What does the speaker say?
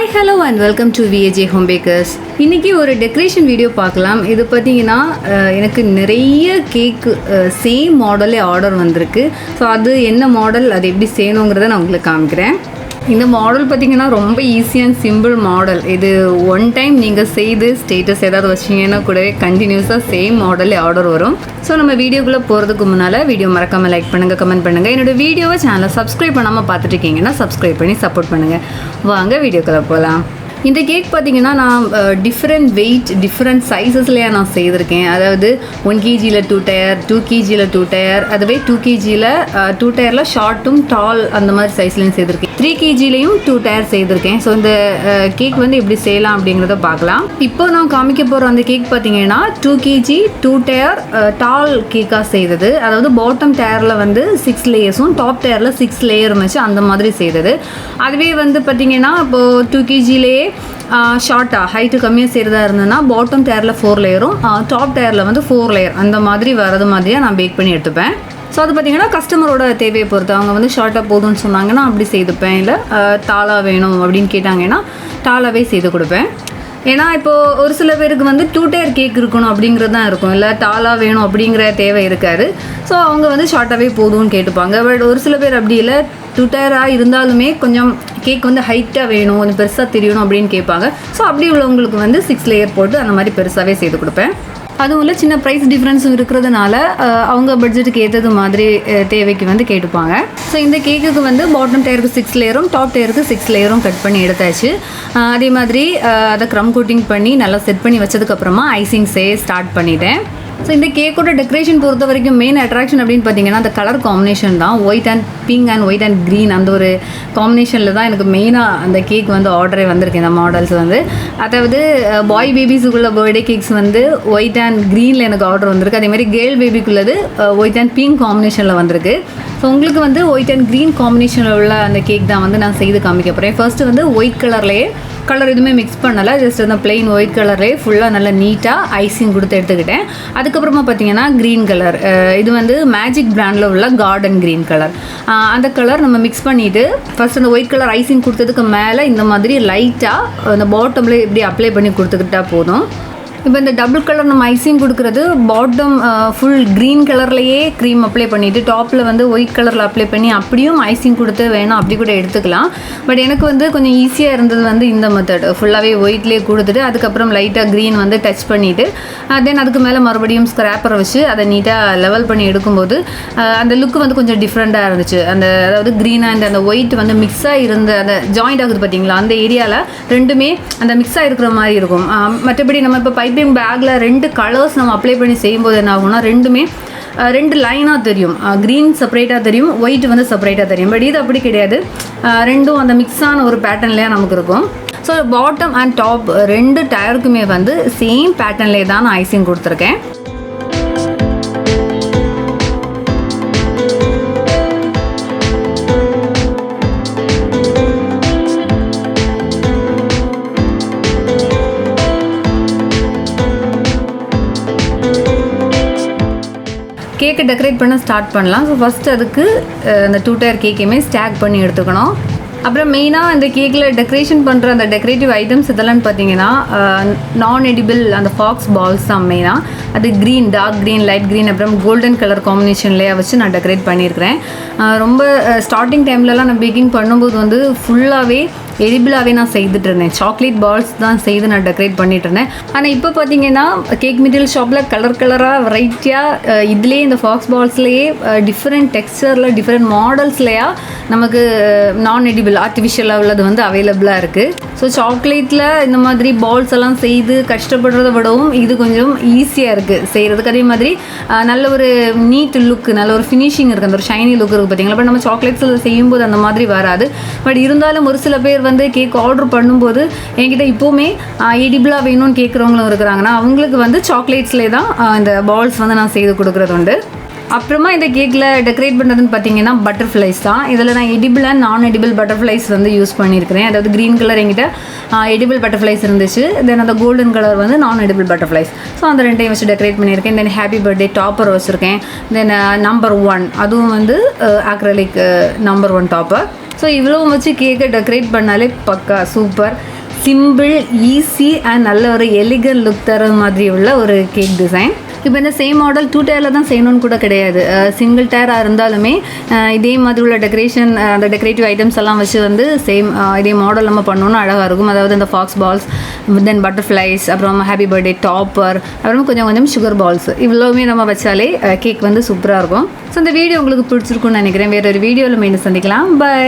Hi hello and welcome to விஏஜே home bakers. இன்றைக்கி ஒரு டெக்கரேஷன் வீடியோ பார்க்கலாம். இது பார்த்திங்கன்னா எனக்கு நிறைய கேக்கு சேம் மாடலே ஆர்டர் வந்திருக்கு. ஸோ அது என்ன மாடல், அது எப்படி செய்யணுங்கிறத நான் உங்களுக்கு காமிக்கிறேன். இந்த மாடல் பார்த்திங்கன்னா ரொம்ப ஈஸி அண்ட் சிம்பிள் மாடல். இது ஒன் டைம் நீங்கள் செய்து ஸ்டேட்டஸ் ஏதாவது வச்சிங்கன்னா கூடவே கண்டினியூஸாக சேம் மாடலே ஆர்டர் வரும். ஸோ நம்ம வீடியோக்குள்ளே போகிறதுக்கு முன்னால் வீடியோ மறக்காமல் லைக் பண்ணுங்கள், கமெண்ட் பண்ணுங்கள். என்னோடய வீடியோவை சேனலை சப்ஸ்கிரைப் பண்ணாமல் பார்த்துட்டு இருக்கீங்கன்னா சப்ஸ்கிரைப் பண்ணி சப்போர்ட் பண்ணுங்கள். வாங்க வீடியோக்குள்ளே போகலாம். இந்த கேக் பார்த்திங்கன்னா நான் டிஃப்ரெண்ட் வெயிட் டிஃப்ரெண்ட் சைஸஸ்லேயே நான் செய்திருக்கேன். அதாவது 1 kgயில் 2 டயர், 2 kgயில் 2 டயர், அதுவே 2 kgயில் 2 டயரில் ஷார்ட்டும் டால் அந்த மாதிரி சைஸ்லேயும் செய்திருக்கேன். 3 kgலையும் 2 டயர் செய்திருக்கேன். ஸோ இந்த கேக் வந்து எப்படி செய்யலாம் அப்படிங்கிறத பார்க்கலாம். இப்போ நான் காமிக்க போகிற அந்த கேக் பார்த்திங்கன்னா 2 kg 2 டயர் டால் கேக்காக செய்தது. அதாவது பாட்டம் டயரில் வந்து 6 லேயர்ஸும் டாப் டயரில் 6 லேயரும் வச்சு அந்த மாதிரி செய்தது. அதுவே வந்து பார்த்திங்கன்னா இப்போது 2 kgலேயே ஷார்ட்டாக ஹைட்டு கம்மியாக செய்கிறதா இருந்ததுன்னா பாட்டம் டயரில் 4 லேயரும் டாப் டயரில் வந்து 4 லேயர் அந்த மாதிரி வரது மாதிரியாக நான் பேக் பண்ணி எடுத்துப்பேன். ஸோ அது பார்த்திங்கன்னா கஸ்டமரோட தேவையை பொறுத்து அவங்க வந்து ஷார்ட்டாக போதும்னு சொன்னாங்கன்னா அப்படி செய்துப்பேன். இல்லை டாலாக வேணும் அப்படின்னு கேட்டாங்கன்னா டாலாகவே செய்து கொடுப்பேன். ஏன்னா இப்போது ஒரு சில பேருக்கு வந்து 2 டயர் கேக் இருக்கணும் அப்படிங்கிறது தான் இருக்கும், இல்லை டாலாக வேணும் அப்படிங்கிற தேவை இருக்காது. ஸோ அவங்க வந்து ஷார்ட்டாகவே போதும்னு கேட்டுப்பாங்க. பட் ஒரு சில பேர் அப்படி இல்லை, 2 டயராக இருந்தாலுமே கொஞ்சம் கேக் வந்து ஹைட்டாக வேணும், கொஞ்சம் பெருசாக தெரியணும் அப்படின்னு கேட்பாங்க. ஸோ அப்படி உள்ளவங்களுக்கு வந்து 6 லேயர் போட்டு அந்த மாதிரி பெருசாகவே செய்து கொடுப்பேன். அதுவும் இல்லை சின்ன ப்ரைஸ் டிஃப்ரென்ஸும் இருக்கிறதுனால அவங்க பட்ஜெட்டுக்கு ஏற்றது மாதிரி தேவைக்கு வந்து கேட்டுப்பாங்க. ஸோ இந்த கேக்குக்கு வந்து பாட்டம் டயருக்கு 6 லேயரும் டாப் டயருக்கு 6 லேயரும் கட் பண்ணி எடுத்தாச்சு. அதே மாதிரி அதை க்ரம் கோட்டிங் பண்ணி நல்லா செட் பண்ணி வச்சதுக்கப்புறமா ஐசிங் செய்ய ஸ்டார்ட் பண்ணிட்டேன். ஸோ இந்த கேக்கோட டெக்கரேஷன் பொறுத்த வரைக்கும் மெயின் அட்ராக்ஷன் அப்படின்னு பார்த்தீங்கன்னா அந்த கலர் காம்பினேஷன் தான். White and pink and white and green அந்த ஒரு காம்பினேஷனில் தான் எனக்கு மெயினாக அந்த கேக் வந்து ஆர்டரே வந்திருக்கு. இந்த மாடல்ஸ் வந்து அதாவது பாய் பேபிஸுக்குள்ள பர்த்டே கேக்ஸ் வந்து ஒயிட் அண்ட் க்ரீனில் எனக்கு ஆர்டர் வந்திருக்கு. அதேமாதிரி கேர்ள் பேபிக்குள்ளது ஒயிட் அண்ட் பிங்க் காம்பினேஷனில் வந்திருக்கு. ஸோ உங்களுக்கு வந்து ஒயிட் அண்ட் க்ரீன் காம்பினேஷனில் உள்ள அந்த கேக் தான் வந்து நான் செய்து காமிக்க போகிறேன். ஃபர்ஸ்ட்டு வந்து ஒயிட் கலர்லேயே கலர் எதுவுமே மிக்ஸ் பண்ணலை, ஜஸ்ட் அந்த பிளெயின் ஒயிட் கலர்லேயே ஃபுல்லாக நல்லா நீட்டாக ஐசிங் கொடுத்து எடுத்துக்கிட்டேன். அதுக்கப்புறமா பார்த்தீங்கன்னா க்ரீன் கலர், இது வந்து மேஜிக் பிராண்டில் உள்ள கார்டன் க்ரீன் கலர். அந்த கலர் நம்ம மிக்ஸ் பண்ணிவிட்டு ஃபஸ்ட் அந்த ஒயிட் கலர் ஐசிங் கொடுத்ததுக்கு மேலே இந்த மாதிரி லைட்டாக அந்த பாட்டமில் இப்படி அப்ளை பண்ணி கொடுத்துக்கிட்டா போதும். இப்போ இந்த டபுள் கலர் நம்ம ஐசிங் கொடுக்குறது பாட்டம் ஃபுல் க்ரீன் கலர்லேயே க்ரீம் அப்ளை பண்ணிவிட்டு டாப்பில் வந்து ஒயிட் கலரில் அப்ளை பண்ணி அப்படியும் ஐசிங் கொடுத்து வேணும் அப்படி கூட எடுத்துக்கலாம். பட் எனக்கு வந்து கொஞ்சம் ஈஸியாக இருந்தது வந்து இந்த மெத்தட், ஃபுல்லாகவே ஒயிட்லேயே கொடுத்துட்டு அதுக்கப்புறம் லைட்டாக க்ரீன் வந்து டச் பண்ணிவிட்டு தென் அதுக்கு மேலே மறுபடியும் ஸ்க்ராப்பரை வச்சு அதை நீட்டாக லெவல் பண்ணி எடுக்கும்போது அந்த லுக்கு வந்து கொஞ்சம் டிஃப்ரெண்ட்டாக இருந்துச்சு. அந்த அதாவது க்ரீன் அண்ட் அந்த ஒயிட் வந்து மிக்ஸாக இருந்த அந்த ஜாயிண்ட் ஆகுது பார்த்தீங்களா, அந்த ஏரியாவில் ரெண்டுமே அந்த மிக்ஸாக இருக்கிற மாதிரி இருக்கும். மற்றபடி நம்ம இப்போ பைப்பிங் பேக்கில் 2 கலர்ஸ் நம்ம அப்ளை பண்ணி செய்யும்போது என்ன ஆகும்னா ரெண்டுமே 2 லைனாக தெரியும். க்ரீன் செப்பரேட்டாக தெரியும், ஒயிட் வந்து செப்பரேட்டாக தெரியும். பட் இது அப்படி கிடையாது, ரெண்டும் அந்த மிக்ஸான ஒரு பேட்டர்ன்லேயே நமக்கு இருக்கும். ஸோ பாட்டம் அண்ட் டாப் 2 டயருக்குமே வந்து சேம் பேட்டர்ன்லேயே தான் நான் ஐசிங் கொடுத்துருக்கேன். கேக்கை டெக்கரேட் பண்ண ஸ்டார்ட் பண்ணலாம். ஸோ ஃபஸ்ட்டு அதுக்கு அந்த 2 டயர் கேக்கையுமே ஸ்டாக் பண்ணி எடுத்துக்கணும். அப்புறம் மெயினாக இந்த கேக்கில் டெக்கரேஷன் பண்ணுற அந்த டெக்கரேட்டிவ் ஐட்டம்ஸ் இதெல்லாம் பார்த்தீங்கன்னா நான் எடிபிள் அந்த ஃபாக்ஸ் பால்ஸ் தான் மெயினாக. அது green, dark green, light green, அப்புறம் கோல்டன் கலர் காம்பினேஷன்லேயே வச்சு நான் டெக்கரேட் பண்ணியிருக்கிறேன். ரொம்ப ஸ்டார்டிங் டைம்லலாம் நான் பேக்கிங் பண்ணும்போது வந்து ஃபுல்லாகவே எடிபிளாகவே நான் செய்துட்டு இருந்தேன். சாக்லேட் பால்ஸ் தான் செய்து நான் டெக்கரேட் பண்ணிட்டு இருந்தேன். ஆனால் இப்போ பார்த்தீங்கன்னா கேக் மெட்டீரியல் ஷாப்பில் கலர் கலராக வெரைட்டியாக இதுலேயே இந்த ஃபாக்ஸ் பால்ஸ்லேயே டிஃப்ரெண்ட் டெக்ஸ்சரில் டிஃப்ரெண்ட் மாடல்ஸ்லையா நமக்கு நான் எடிபிள் ஆர்டிஃபிஷியலாக உள்ளது வந்து அவைலபிளாக இருக்குது. ஸோ சாக்லேட்டில் இந்த மாதிரி பால்ஸ் எல்லாம் செய்து கஷ்டப்படுறத விடவும் இது கொஞ்சம் ஈஸியாக இருக்குது செய்கிறதுக்கு. அதே மாதிரி நல்ல ஒரு நீட் லுக்கு, நல்ல ஒரு ஃபினிஷிங் இருக்குது, அந்த ஒரு ஷைனி லுக் இருக்குது பார்த்தீங்களா. பட் நம்ம சாக்லேட்ஸில் செய்யும்போது அந்த மாதிரி வராது. பட் இருந்தாலும் ஒரு சில பேர் வந்து கேக் ஆர்டர் பண்ணும்போது என்கிட்ட இப்போவுமே எடிபிளாக வேணும்னு கேட்குறவங்களும் இருக்கிறாங்கன்னா அவங்களுக்கு வந்து சாக்லேட்ஸ்லேயே தான் இந்த பால்ஸ் வந்து நான் செய்து கொடுக்குறது உண்டு. அப்புறமா இந்த கேக்கில் டெக்கரேட் பண்ணுறதுன்னு பார்த்தீங்கன்னா பட்டர்ஃப்ளைஸ் தான். இதில் நான் எடிபிள் அண்ட் நான் எடிபிள் பட்டர்ஃப்ளைஸ் வந்து யூஸ் பண்ணியிருக்கிறேன். அதாவது க்ரீன் கலர் என்கிட்ட எடிபிள் பட்டர்ஃப்ளைஸ் இருந்துச்சு, தென் அந்த கோல்டன் கலர் வந்து நான் எடிபிள் பட்டர்ஃப்ளைஸ். ஸோ அந்த 2டையும் வச்சு டெக்கரேட் பண்ணியிருக்கேன். தென் ஹாப்பி பர்த்டே டாப்பர் வச்சுருக்கேன். தென் நம்பர் 1 அதுவும் வந்து அக்ரலிக் நம்பர் 1 டாப்பர். ஸோ இவ்வளோ வச்சு கேக்கை டெக்கரேட் பண்ணாலே பக்கா சூப்பர். சிம்பிள், ஈஸி அண்ட் நல்ல ஒரு எலிகன்ட் லுக் தர மாதிரி உள்ள ஒரு கேக் டிசைன். இப்போ இந்த சேம் மாடல் 2 டயரில் தான் செய்யணும்னு கூட கிடையாது. சிங்கிள் டயராக இருந்தாலுமே இதே மாதிரி உள்ள டெக்கரேஷன், அந்த டெக்கரேட்டிவ் ஐட்டம்ஸ் எல்லாம் வச்சு வந்து சேம் இதே மாடல் நம்ம பண்ணோன்னா அழகாக இருக்கும். அதாவது இந்த ஃபாக்ஸ் பால்ஸ், தென் பட்டர்ஃப்ளைஸ், அப்புறம் ஹாப்பி பர்த்டே டாப்பர், அப்புறம் கொஞ்சம் கொஞ்சம் சுகர் பால்ஸ், இவ்வளோவுமே நம்ம வச்சாலே கேக் வந்து சூப்பராக இருக்கும். ஸோ இந்த வீடியோ உங்களுக்கு பிடிச்சிருக்குன்னு நினைக்கிறேன். வேறு ஒரு வீடியோவில் மீண்டும் சந்திக்கலாம். பை.